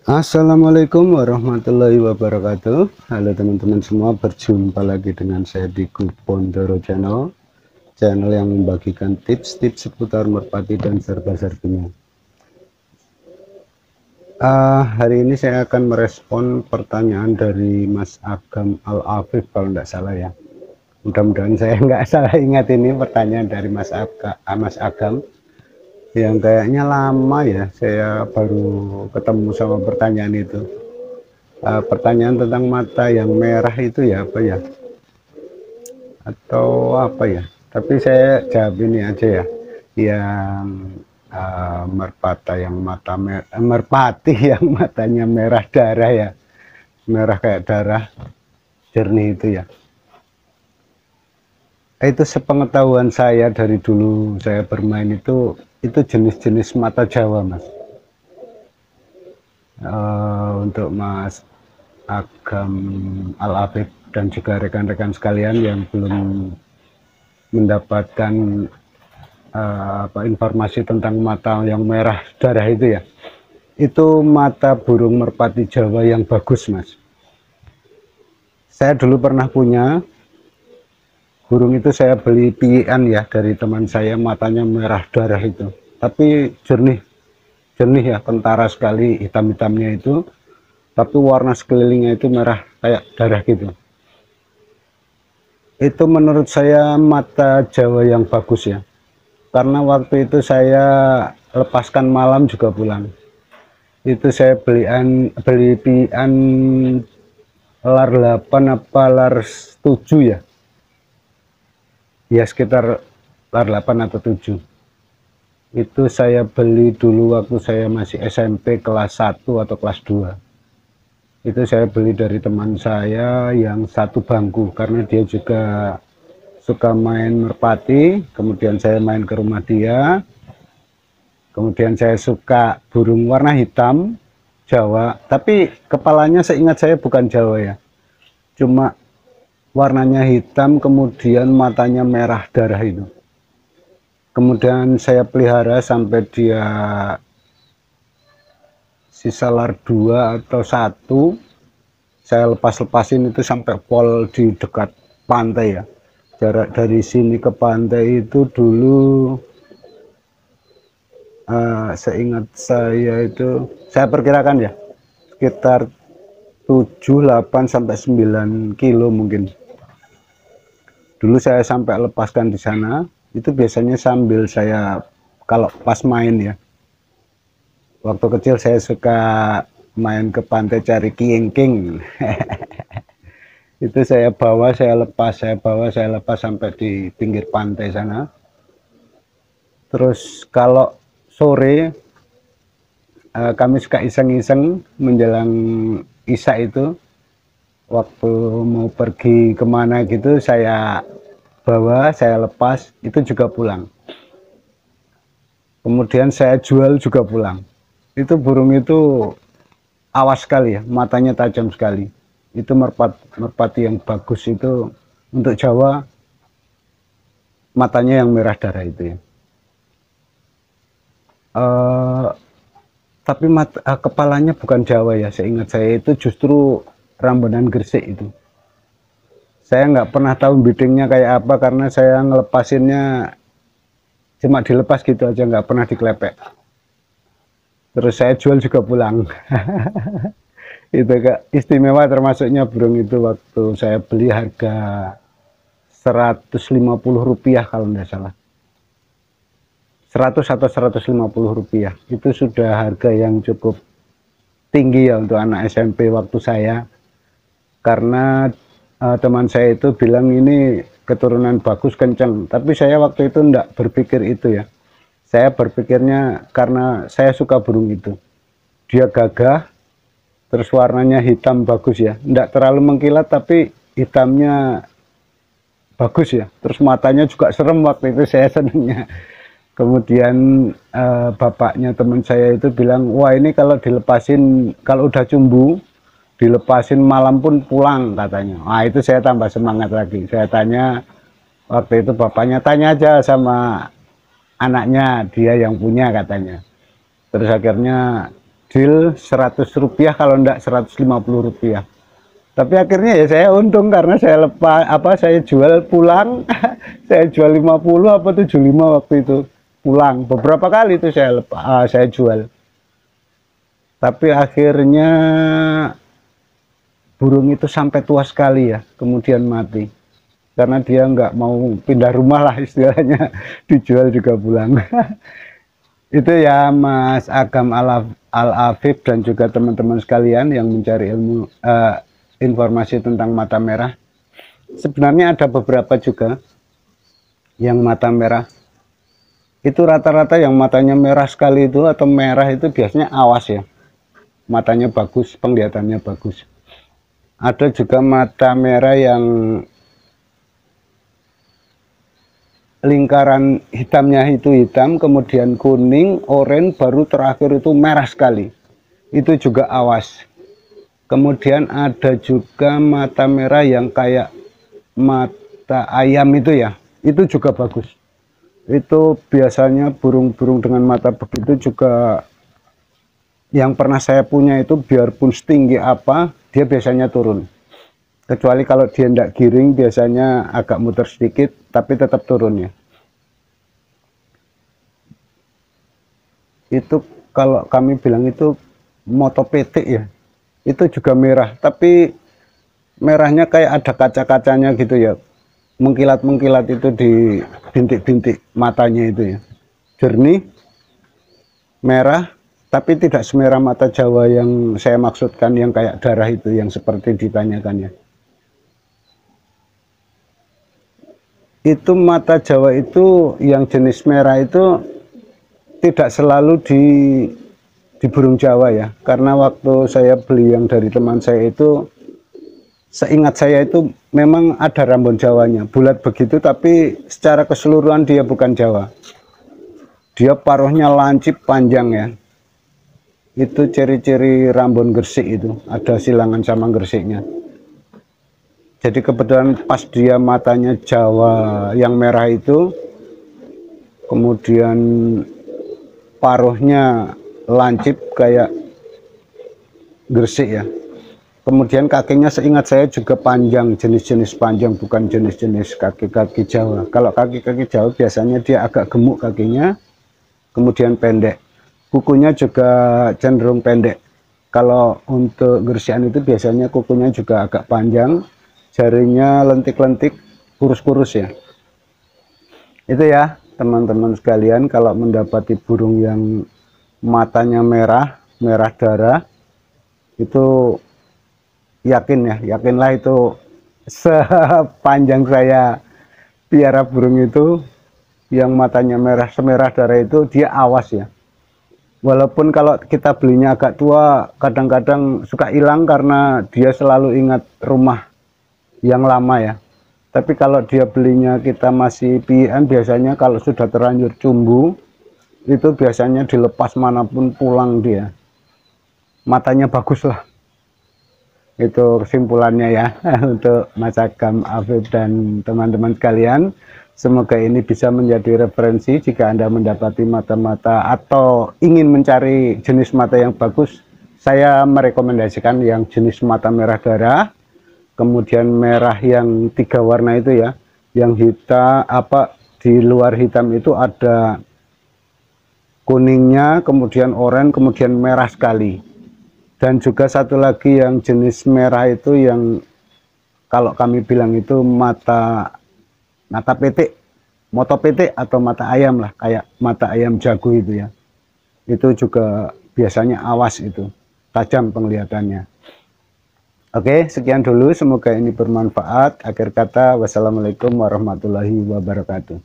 Assalamualaikum warahmatullahi wabarakatuh. Halo teman-teman semua, berjumpa lagi dengan saya di Kupondoro Channel, channel yang membagikan tips-tips seputar merpati dan serba-serbinya. Hari ini saya akan merespon pertanyaan dari Mas Agam Al-Afif kalau tidak salah ya. Mudah-mudahan saya nggak salah ingat ini pertanyaan dari Mas Agam yang kayaknya lama ya saya baru ketemu sama pertanyaan itu. Pertanyaan tentang mata yang merah itu ya apa ya, atau apa ya, tapi saya jawab ini aja ya, yang merpati yang matanya merah darah ya, merah kayak darah jernih itu ya. Itu sepengetahuan saya dari dulu saya bermain itu jenis-jenis mata Jawa Mas. Untuk Mas Agam Al-Afif dan juga rekan-rekan sekalian yang belum mendapatkan informasi tentang mata yang merah darah itu ya, itu mata burung merpati Jawa yang bagus Mas. Saya dulu pernah punya burung itu, saya beli pian ya dari teman saya, matanya merah darah itu, tapi jernih jernih ya, kentara sekali hitam-hitamnya itu, tapi warna sekelilingnya itu merah kayak darah gitu. Itu menurut saya mata Jawa yang bagus ya, karena waktu itu saya lepaskan malam juga pulang, itu saya beli pian lar 8 apa lar 7 ya, ya sekitar lar 8 atau 7. Itu saya beli dulu waktu saya masih SMP kelas 1 atau kelas 2. Itu saya beli dari teman saya yang satu bangku, karena dia juga suka main merpati, kemudian saya main ke rumah dia, kemudian saya suka burung warna hitam Jawa, tapi kepalanya seingat saya bukan Jawa ya, cuma warnanya hitam kemudian matanya merah darah itu. Kemudian saya pelihara sampai dia sisa lar 2 atau 1, saya lepasin itu sampai pol di dekat pantai ya. Jarak dari sini ke pantai itu dulu seingat saya itu, saya perkirakan ya sekitar 7, 8 sampai 9 kilo mungkin. Dulu saya sampai lepaskan di sana, itu biasanya sambil saya kalau pas main ya. Waktu kecil saya suka main ke pantai cari kiengking. Itu saya bawa, saya lepas, saya bawa, saya lepas sampai di pinggir pantai sana. Terus kalau sore kami suka iseng-iseng menjelang isya itu, waktu mau pergi kemana gitu saya bawa, saya lepas, itu juga pulang. Kemudian saya jual juga pulang. Itu burung itu awas sekali ya, matanya tajam sekali. Itu merpati yang bagus itu untuk Jawa, matanya yang merah darah itu ya. Tapi kepalanya bukan Jawa ya, seingat saya itu justru Rambanan Gresik itu. Saya nggak pernah tahu biddingnya kayak apa, karena saya ngelepasinnya cuma dilepas gitu aja, nggak pernah diklepek. Terus saya jual juga pulang. Itu Kak, istimewa termasuknya burung itu. Waktu saya beli harga Rp150 kalau tidak salah, 100 atau Rp150, itu sudah harga yang cukup tinggi ya untuk anak SMP waktu saya, karena teman saya itu bilang ini keturunan bagus kenceng, tapi saya waktu itu enggak berpikir itu ya. Saya berpikirnya karena saya suka burung itu, dia gagah, terus warnanya hitam bagus ya, enggak terlalu mengkilat tapi hitamnya bagus ya, terus matanya juga serem, waktu itu saya senangnya. Kemudian bapaknya teman saya itu bilang, wah ini kalau dilepasin, kalau udah cumbu dilepasin malam pun pulang katanya. Nah itu saya tambah semangat lagi. Saya tanya waktu itu bapaknya, tanya aja sama anaknya, dia yang punya katanya. Terus akhirnya deal 100 rupiah, kalau enggak 150 rupiah. Tapi akhirnya ya saya untung karena saya saya jual pulang. Saya jual 50 apa 75 waktu itu pulang. Beberapa kali itu saya jual. Tapi akhirnya burung itu sampai tua sekali ya, kemudian mati. Karena dia nggak mau pindah rumah lah istilahnya, dijual juga pulang. Itu ya Mas Agam Al-Afif dan juga teman-teman sekalian yang mencari ilmu informasi tentang mata merah. Sebenarnya ada beberapa juga yang mata merah. Itu rata-rata yang matanya merah sekali itu atau merah itu biasanya awas ya. Matanya bagus, penglihatannya bagus. Ada juga mata merah yang lingkaran hitamnya itu hitam, kemudian kuning, oranye, baru terakhir itu merah sekali. Itu juga awas. Kemudian ada juga mata merah yang kayak mata ayam itu ya, itu juga bagus. Itu biasanya burung-burung dengan mata begitu juga yang pernah saya punya itu biarpun setinggi apa, dia biasanya turun. Kecuali kalau dia tidak giring, biasanya agak muter sedikit, tapi tetap turun ya. Itu kalau kami bilang itu motopetik ya. Itu juga merah, tapi merahnya kayak ada kaca-kacanya gitu ya. Mengkilat-mengkilat itu di bintik-bintik matanya itu ya. Jernih, merah, tapi tidak semerah mata Jawa yang saya maksudkan, yang kayak darah itu, yang seperti ditanyakan ya. Itu mata Jawa itu yang jenis merah itu tidak selalu di burung Jawa ya, karena waktu saya beli yang dari teman saya itu, seingat saya itu memang ada rambun Jawanya, bulat begitu, tapi secara keseluruhan dia bukan Jawa. Dia paruhnya lancip panjang ya. Itu ciri-ciri rambun gersik itu, ada silangan sama gersiknya. Jadi kebetulan pas dia matanya Jawa yang merah itu, kemudian paruhnya lancip kayak gersik ya. Kemudian kakinya seingat saya juga panjang, jenis-jenis panjang, bukan jenis-jenis kaki-kaki Jawa. Kalau kaki-kaki Jawa biasanya dia agak gemuk kakinya, kemudian pendek. Kukunya juga cenderung pendek. Kalau untuk gersian itu biasanya kukunya juga agak panjang, jarinya lentik-lentik, kurus-kurus ya. Itu ya teman-teman sekalian, kalau mendapati burung yang matanya merah, merah darah, itu yakinlah itu sepanjang saya piara burung itu, yang matanya merah semerah darah itu dia awas ya. Walaupun kalau kita belinya agak tua, kadang-kadang suka hilang karena dia selalu ingat rumah yang lama ya. Tapi kalau dia belinya kita masih pian, biasanya kalau sudah terlanjur cumbu, itu biasanya dilepas manapun pulang dia. Matanya bagus lah. Itu kesimpulannya ya untuk Mas Agam Afif dan teman-teman sekalian. Semoga ini bisa menjadi referensi jika Anda mendapati mata-mata atau ingin mencari jenis mata yang bagus. Saya merekomendasikan yang jenis mata merah darah, kemudian merah yang 3 warna itu ya, yang hitam di luar hitam itu ada kuningnya, kemudian oranye, kemudian merah sekali. Dan juga satu lagi yang jenis merah itu yang kalau kami bilang itu mata petik, moto petik atau mata ayam lah, kayak mata ayam jago itu ya. Itu juga biasanya awas itu, tajam penglihatannya. Oke, sekian dulu, semoga ini bermanfaat. Akhir kata, wassalamualaikum warahmatullahi wabarakatuh.